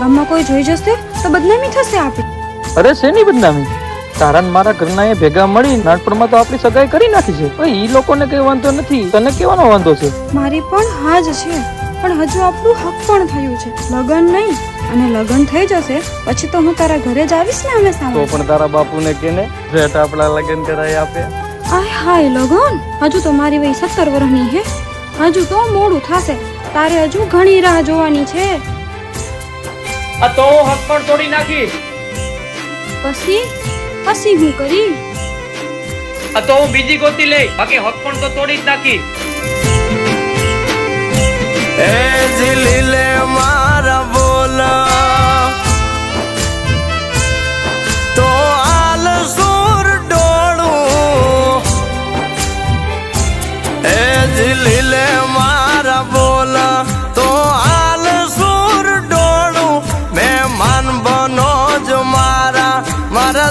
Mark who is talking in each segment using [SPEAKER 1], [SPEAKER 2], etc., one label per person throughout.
[SPEAKER 1] ગામમાં કોઈ જોઈ જશે તો બદનામી થશે આપણી.
[SPEAKER 2] અરે શેની બદનામી? તારા ને મારા ઘરના એ ભેગા મળી નાનપણમાં તો આપણી સગાઈ કરી નાખી છે. ઈ લોકોને કઈ વાંધો નથી, તને કેવાનો વાંધો છે?
[SPEAKER 1] મારી પણ હા જ છે, પણ હજુ આપણું હક પણ થયું છે, લગન નહીં. અને લગન થઈ જશે પછી તો હું તારા ઘરે જ આવીશ ને હંમેશા.
[SPEAKER 2] તો પણ તારા બાપુને કેને ભેટ આપણા લગન કરાવી આપે.
[SPEAKER 1] આય હાય લગન? હજુ તો મારી વય 17 વર્ષની હે. હજુ તો મોડું થશે, તારે હજુ ઘણી રાહ જોવાની છે.
[SPEAKER 2] આ તો હક પણ તોડી નાખી.
[SPEAKER 1] પછી હું કરી?
[SPEAKER 2] આ તો હું બીજી ગોતી લઈ, બાકી હક પણ તો તોડી જ નાખી.
[SPEAKER 3] એ જીલીલે મારા બોલા તો આલ સુર ડોળું. એ જીલીલે મારા બોલા તો આલ સુર ડોળું. મહેમાન બનો જ મારા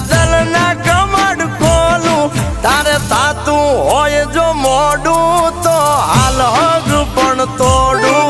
[SPEAKER 3] દલના કમડ ખોલું. તારે તાતું હોય જો મોડું તો હાલ હગ પણ તોડું.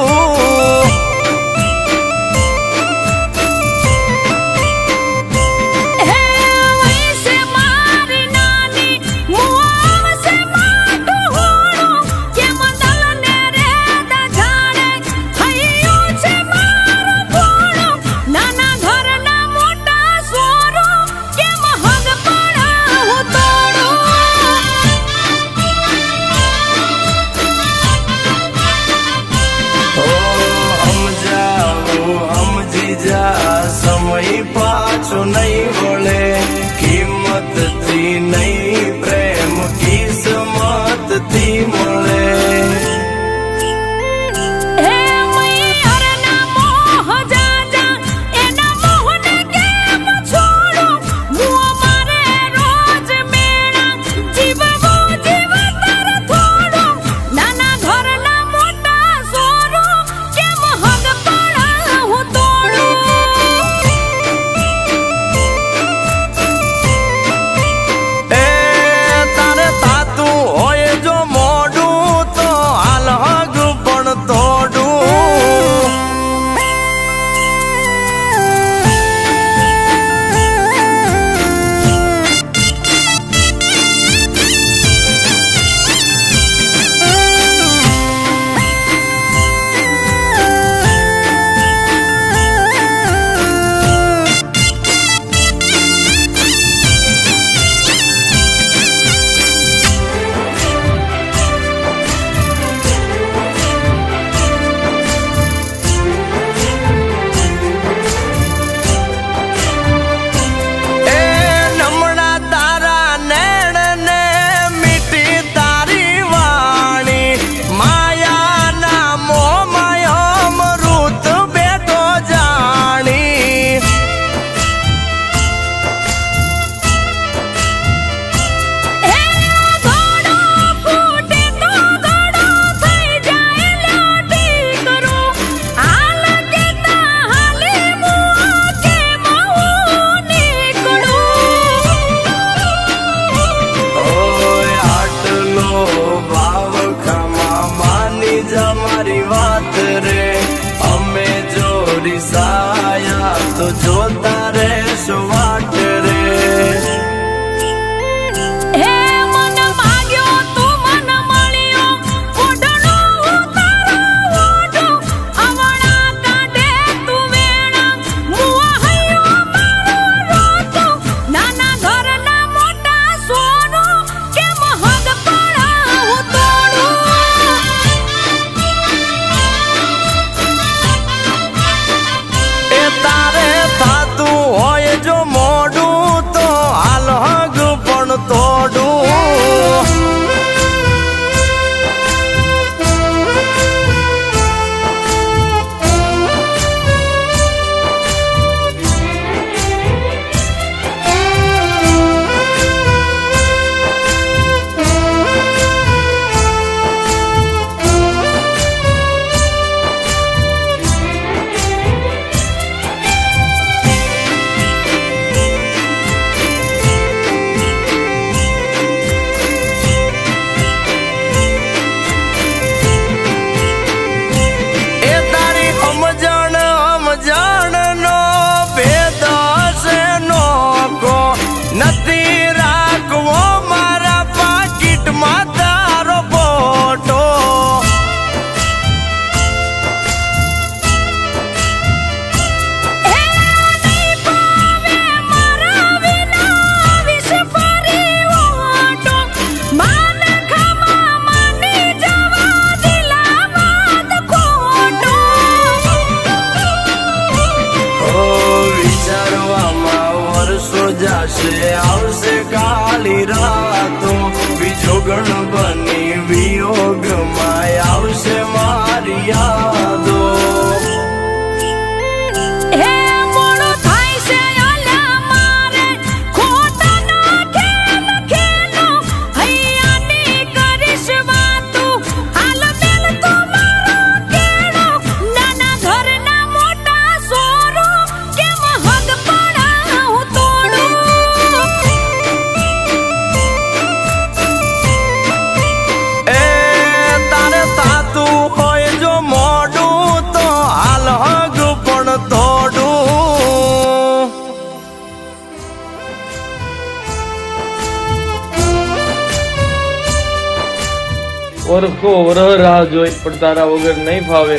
[SPEAKER 2] વરખો વરહ રાહ જોઈ પણ તારા વગર નહીં ફાવે.